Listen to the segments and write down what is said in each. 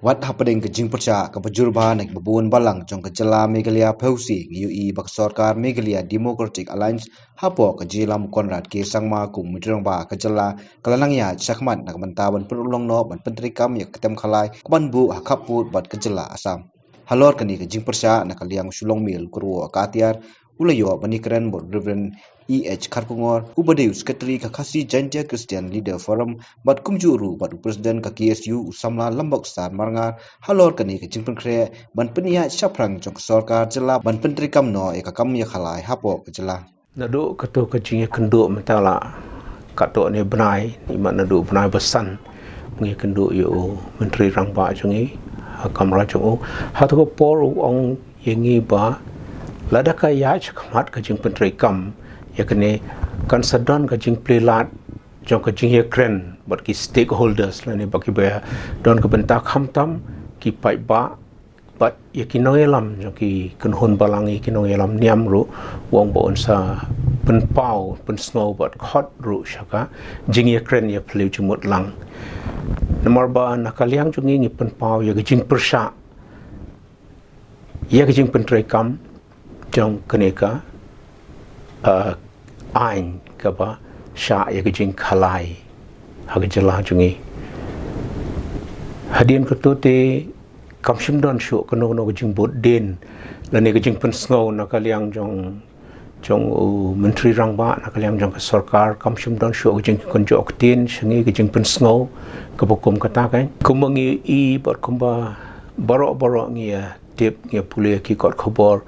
wat hapadeng ke jing perca ke pejurba nek babun balang jong ke jela Meghalaya Pheusi ngiu bak sarkar Meghalaya Democratic Alliance hapo ke jilam Konrad ke sangma kum mitrang ba ke jela kelanang ya sakmat nak mentaban perulong no ban pentrikam ya ketem khalai ban bu hakaput bat ke jela Asam halor kani ke jing perca nak liang sulong mil kurwo katiar ulayo banikren bod Reverend E.H. Karkungor, Ubadeu Sekretari Kakasi Janja Christian Leader Forum, Bat Kumjuru, Bat Presiden KKSU, Usamla Lambok Star Marngar, Halor Kani Kecing Penkre, Ban Peniat Syaprang Jong Sorkar Jela, Ban Penteri Kamno, Eka Kam Yakhalai, Hapo Kejela. Nadu ketu kecing kenduk mentala, kato ni benai, ni mak nadu benai besan, mengi kenduk yu Menteri Rangba Jungi, Hakam Rajungu, hatu por ong yengi ba, ladaka ya cakamat kecing Penteri Kam. Ya kene kan sedon ka jing plilat jong ka jing kren bat ki stakeholders la ni baki ba don ka bentak hamtam ki pai ba bat ya ki noelam jong ki kunhun balangi ki noelam niam ru wong bo sa pen pau pen snow bat khot ru shaka jing kren ya pliu jumut lang nomor ba nakaliang jong ngi pen pau ya jing persha ya jing pen trekam jong keneka ain kaba sya ya kejing khalai hag jela jungi hadien ketute kamshim don shu kono no kejing bodden lane kejing pen snow nakaliang jong menteri rangba nakaliang jong sarkar kamshim don shu kejing konjo oktin shangi kejing pen snow kabokum kata kan kumangi I bot kumba barok ngia tip ngia pule ki kot khobor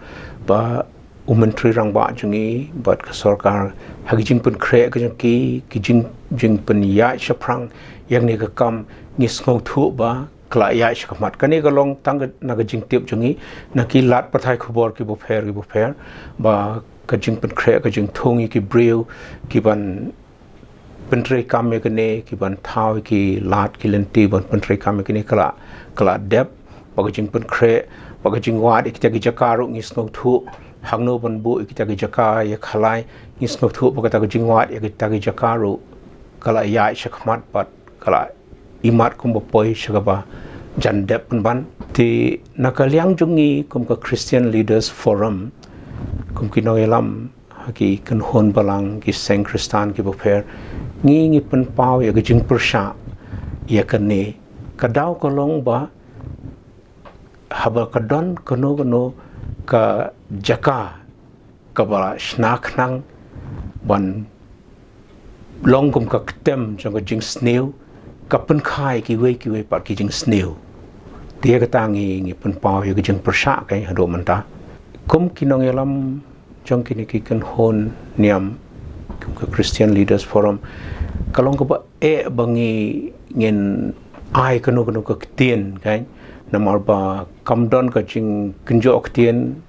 ba Menteri Rangba jungi bat ke sarkar hagi jing pen kre ke jing pen ya shaprang yang ni ke kam ni ngau thu ba kla ya shakamat kani ka long tang na ke jing tip jungi na ki lat pathai khobor ki bo pher ba ke jing pen kre ke jing thongi ki breu ki ban pentri kam ke ne ki ban thau ki lat ki lenti ban pentri kam ke ne kla dep ba ke jing pen kre ba ke jing wat ki jakaru ni ngau thu hangno ban bu kita ki jaka ya khalai ngis no thu pakata ki jingwat ya kita ki jakaru kala ya shakmat pat kala imat kum bopoi shagaba jandep ban ti nakaliang jungi kum ka Christian Leaders Forum kum ki noelam ki kunhon balang ki seng kristan ki boper ngi pen pau ya ki jing persha ya kane kadau kolong ba haba kadon kono ka jaka kabala snak nang ban longkum ka ketem jong jing snail ka pen khai ki we par ki jing snail dia katangi ngi pen pau ye jing persha kai hado manta kum kinong elam jong kini ki kan hon niam kum ka Christian Leaders Forum kalong ka ba bangi ngin ai kanu ka tien kai namar ba kamdon ka jing kunjo oktien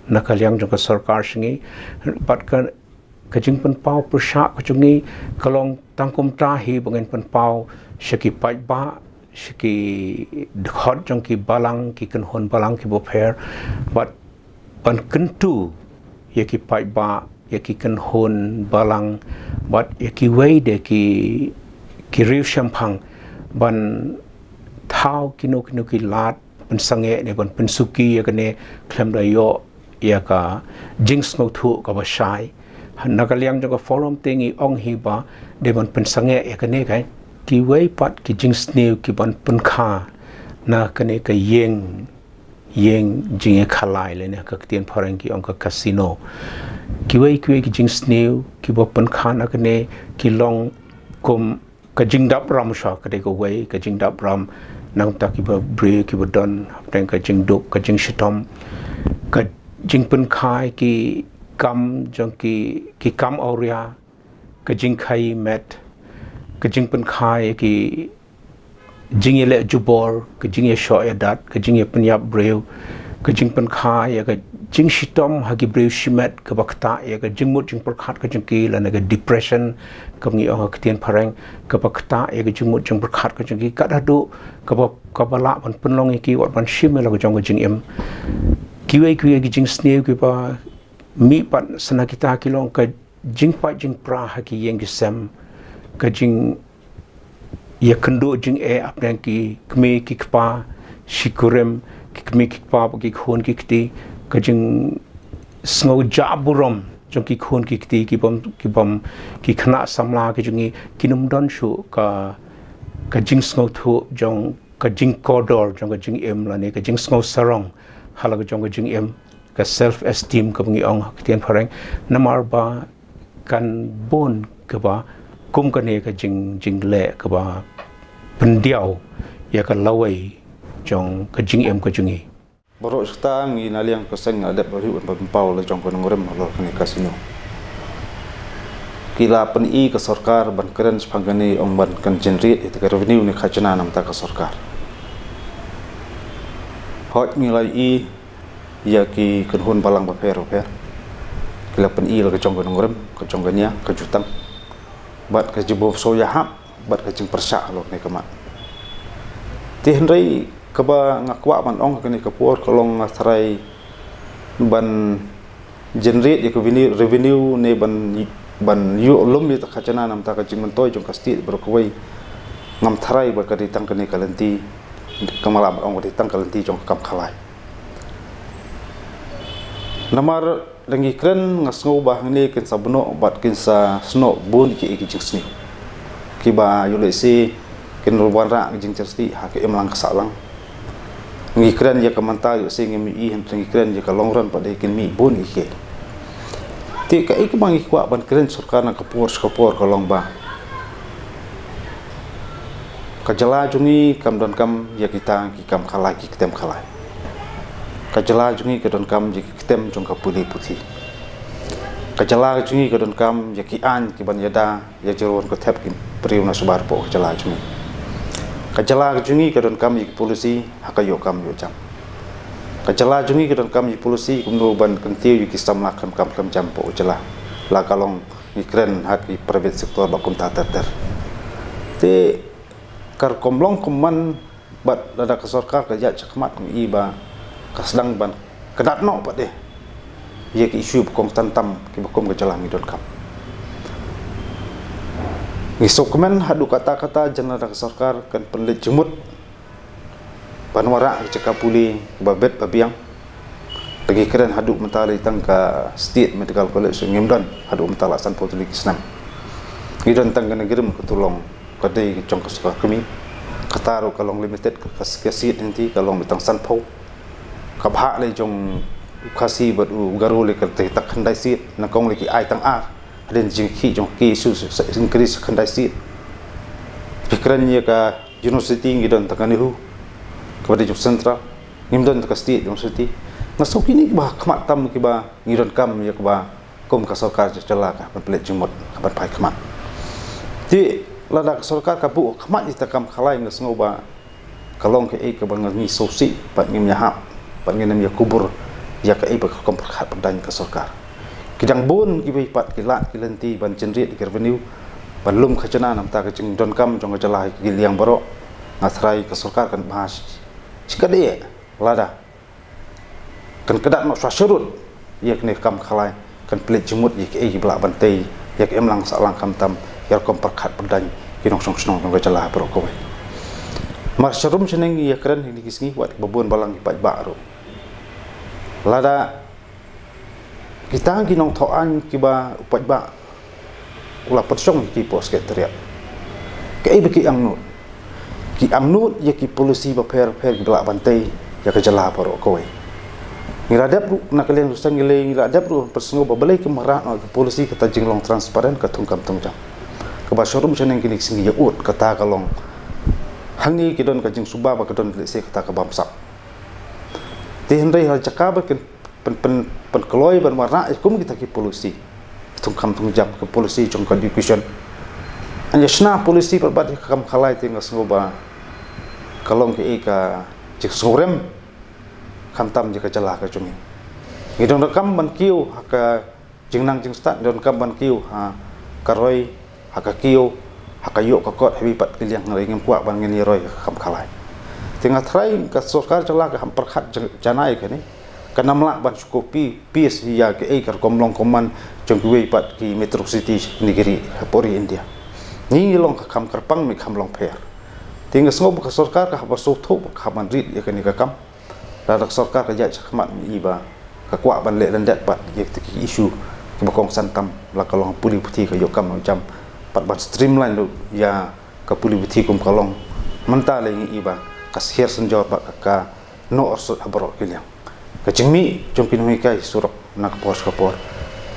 nakaliang jong ka sarkar singi pat ka jing pen pau persha ka jungi kalong tangkum tahi bangin pen pau shaki pai ba shaki khot jong ki balang ki kunhon balang ki boper but ban kentu ye ki pai ba ye ki kunhon balang but ye ki wei de ki riu shampang ban thau kino ki lat pen sange ne ban pen suki ya kane klem da yo ya ka jings no thu ka ba shai nakaliang jo ka forum tingi ong hi ba de ban pen sange ya kane kai ki wei pat ki jings ne ki ban pen kha na kane ka yeng jing khalai le ne ka tien pharang ki ong ka casino ki wei ki jings ne ki ba pen kha na kane ki long kum ka jing dap ram sha ka de ko wei ka jing dap ram nang ta ki ba bre ki ba don tang ka jing duk ka jing shitom ka jing pen khai ki kam jong ki kam auria ka jing khai met ka jing pen khai ki jing ele jubor ka jing ye sho dat ka jing ye pen yap breu ka jing pen khai ya ka jing shitom ha ki breu shimet ka bakta ya ka jing mut jing perkhat ka jing ki la na ka depression ka ngi ong ka tien pharang ka bakta ya ka jing mut jing perkhat ka jing ki ka dadu ka bala ban penlong ki wat ban shim la ka jong ka jing em kiwe ki jing sneu ki pa mi pat sana kita kilong ka jing pa jing pra ha ki yeng ki sem ka jing ya kendo jing apna ki kme ki kpa shikurem ki kme ki kpa ki khon ki kti ka jing sngo jaburom jong ki khon ki kti ki bom ki khna samla ki jungi kinum don shu ka jing sngo thu jong ka jing kodor jong ka jing em la ne ka jing sngo sarong hala ka jong ka jing em ka self esteem ka ngi ong tian phareng namar ba kan bon ka ba kum ka ne ka jing le ka ba pendiau ya ka lawai jong ka jing em ka jungi Borok serta ngi naliang keseng ada baru pau le jong ko ngorem lo ni kasino kila pen I ke sarkar ban keren sepangani ong ban kan generate itu revenue ni khajana nam ta ke sarkar hot nilai I ya ki kan hon balang ba per kila pen I le ke jong ko ngorem ke jong nya ke jutang bat ke jibo so ya hap bat ke jing persa lo ni kemat ti hendrai kaba ngakwa man ong kini kapur kolong ngasarai ban generate ya revenue ne ban yu lum ya khajana nam ta ka jing toy jong kasti berkoi ngam tharai ber ka ditang kini kalanti kamalam ong ditang kalanti jong kam khalai namar lengi kren ngasngo bah ni kin sabno bat kin sa sno bun ki jing sni kiba yule si kin ruban ra jing cersti ha ke emlang kasalang ngi kren ya kamanta yo sing mi I ngi kren ya kalongran pada kin mi bun ke ti ka ik bang ikwa ban kren sarkar na kapur kalong ba kajala jungi kam don kam ya kita ki kam khala ki kitem khala kajala jungi ka don kam ya kitem jong ka puli puthi kajala jungi ka don kam ya ki an ki ban yada ya jeron ko thep ki priu na subar po kajala jungi kajala jungi ka don kam ik polisi hakayo kam yo jam kajala jungi ka don kam ik polisi kumno ban kentiu ki samla kam jam po jala la kalong ikren hak i private sektor bakum ta ter te kar komlong kuman bat ada ke sarkar ka ja chakmat I ba kasdang ban kedat no pa de ye ki isu kong tantam ki bakum kajala mi don kam Isokmen hadu kata-kata jangan ada sarkar kan penlit jemut panwara cekapuli babet babiang lagi keren hadu mentala tangka state medical college ngimdan hadu mentala san potulik islam gidan tangga negeri ketulong kadai cong kasar kami kataru kalong limited kasit nanti kalong betang san pau kabha le jong kasi badu garu le kate takhandai sit nakong leki ai tang a dan jengki jong ki su increase khandai sit pikiran ye ka university ngidon takani hu kepada jong central ngimdon tak state university ngasau kini ba khamat tam ki ba ngidon kam ye ba kom ka sarkar jala ka pelet jumot kabar pai khamat ti lada sarkar ka bu khamat ita kam khalai ngasngo ba kalong ke ka bang ngi sosi pat ngim nyahap pat ngim ya kubur ya ka ba kom khat dan ka sarkar kidang bun ki pat kilat kilenti ban generate ki revenue ban lum khajana nam ta ka jing don kam jong jala ki liang baro ngasrai ka sarkar kan bahas sikade lada kan kedat no syurut ye kne kam khalai kan pelet jemut ye ki bla bantai ye em lang sa lang kam tam ye kom perkhat pedang ki nong song snong jong jala baro ko mar syarum seneng ye keren ni kisngi wat babun balang ki ba ro lada kita ginong thoan kiba upat ba ula persong ki pos sekretariat ke beki ang nut ye ki polisi ba per gelak bantai ya ke jala paro kowe ngiradap nak kalian rusang ngile ngiradap ru persngo ba balai ke marah no ke polisi kata jinglong transparan ka tungkam tungjam ke ba showroom seneng kini singi ya ut kata kalong hangi kidon ka jing suba ba kedon se kata ka bamsak ti hendai hal cakaba ken pen keloi ban warna kum kita ki polisi tungkam tungjam ke polisi jong ka division anya sna polisi perbat kam khalai ti ngasngoba kalong ke ka jik sorem kam tam jika jala ka cumi ngidong rekam ban kiu haka jingnang jing stat don kam ban kiu ha karoi haka kiu haka yo ka kot hebi pat kiliang ngai ngem kuak ban ngeni roi kam khalai tinga trai ka sarkar jala ka ham perkhat janai ka ni kanamla ban sukopi pis ya ke kar komlong koman jong kuwe pat ki metro city negeri Pori India ni long kam kerpang mi kam long per tinggal sengop ke sarkar ka ba sothop ka man rit ya kan ka kam la sarkar ka ja chakmat mi iba ka kwa ban le dan dat pat ye isu ke bakong santam la kalong puli puti ka yo kam macam pat ban streamline lu ya ka puli puti kum kalong menta le iba ka share senjor ba ka no orsut habro kilyang ka jingmi jong kinoi kai surok nak pos ka por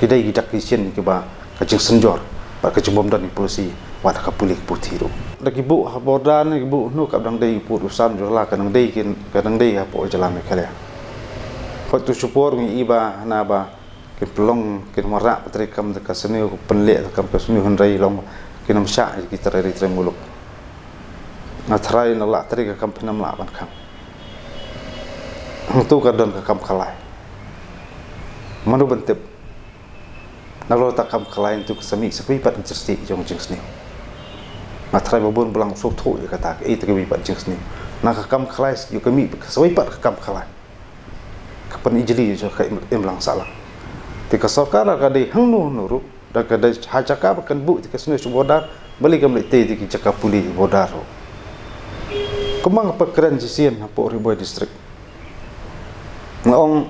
kidai gidak kisien ke ba ka jing senjor ba ka jingom dan polisi wat ka puli puti ru lagi bu habodan lagi bu nu kap dang dei put usan jo la kan dei kin kadang dei ha po jalan me kale ko tu support mi iba na ba ke pelong ke mara patri kam ka seni ko penle kam ka seni hunrai long ke nam sha ki tare tre muluk na trai na la tri ka kam pinam la ban kam tu ka don ka kam khalai manu bentep na lo ta kam khalai tu sami sepi pat interesti jong jing seni matrai babun belang sok tho ya kata itu kami pat jings ni nak kam khalai yu kami sawai pat kam khalai kapan ijli jo ka imlang salah tika sarkar ka dei hangnu nuru da ka dei hajaka kan bu tika sunu bodar bali kam le te tika cakap puli bodar kemang pekeran jisian hapo riboy district ngong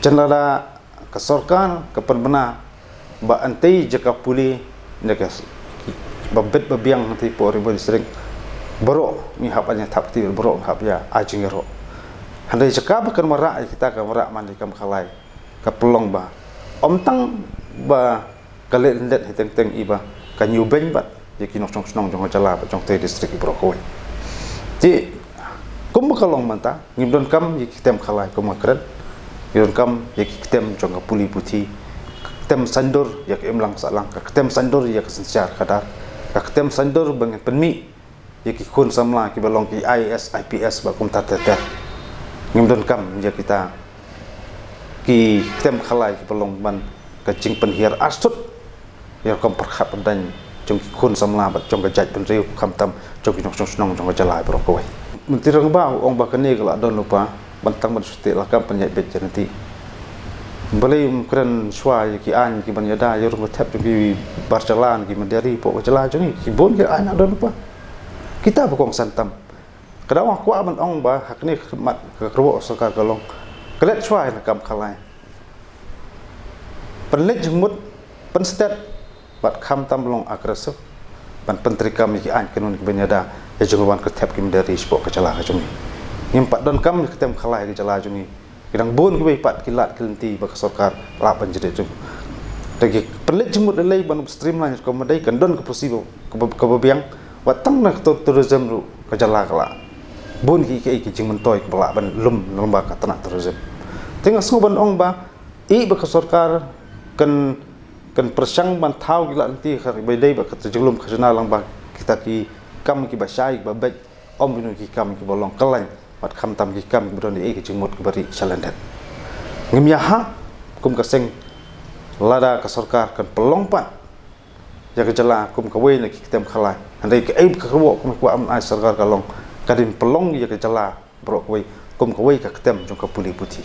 cenada ka sarkar kapan bena ba antai cakap puli nekas babet babiang nanti po ribu sering bro mi hapanya tap ti bro hap ya ajing ro handai cakap kan marak kita ka marak mandi kam khalai ka pelong ba om tang ba kale ndet hiteng teng iba ka nyubeng bat ye kinok chong snong jong jala ba jong te district bro ko ti kum kalong manta ngimdon kam ye kitem khalai kum kren ngimdon kam ye kitem jong ka puli puti kitem sandur ye emlang salang ka kitem sandur ye ka sensyar kadar kaketem sandur bang penmi ya ki kun samla ki balong ki IS IPS ba kum tateter ngimdon kam ya kita ki tem khalai ki balong ban ka jing penhiar astut ya kom perkhat dan jong ki kun samla ba jong ka jaj penriu kam tam jong ki nok snong jong ka jalai bro ko menteri rang ba ong ba kene kala don lupa bantang ban suti la kam penyai bet janati balai keren shwa ki an ki ban yada yor ngotep ki barjalan ki mandiri po jala joni ki bon ki an ada lupa kita bakong santam kadang aku aman ong ba hakni khidmat ka kerwo sarkar kalong kelet shwa na kam khalai penlet jengmut penstet bat kham tam long agresif ban pentri kam ki an kanun ki ban yada ya jongwan ketep ki mandiri po ka jala joni ngimpat don kam ki tem khalai ki jala joni kidang bon ki pat kilat kilenti ba sarkar la panjede tu tagi pelit jemut lei ban streamline ko madai kan don ke posibo ke babiang watang nak tourism ru ka jala kala bon ki jing mentoy ke bala ban lum lomba ka tanak tourism tengah sungu ban ong ba ba sarkar kan persang ban thau kilat nanti ka badai ba ka jelum khajana lang ba kita ki kam ki basai ba bet om binu ki kam ki bolong kelain pat kham tam ki kam budon di ki jingmut ki bari salandat ngim ya ha kum ka seng lada ka sarkar kan pelong pat ya ka jala kum ka we na ki tem khalai andai ka ai ka wo kum ka am ai sarkar ka long kadin pelong ya ka jala bro ka we kum ka we ka tem jong ka puli puti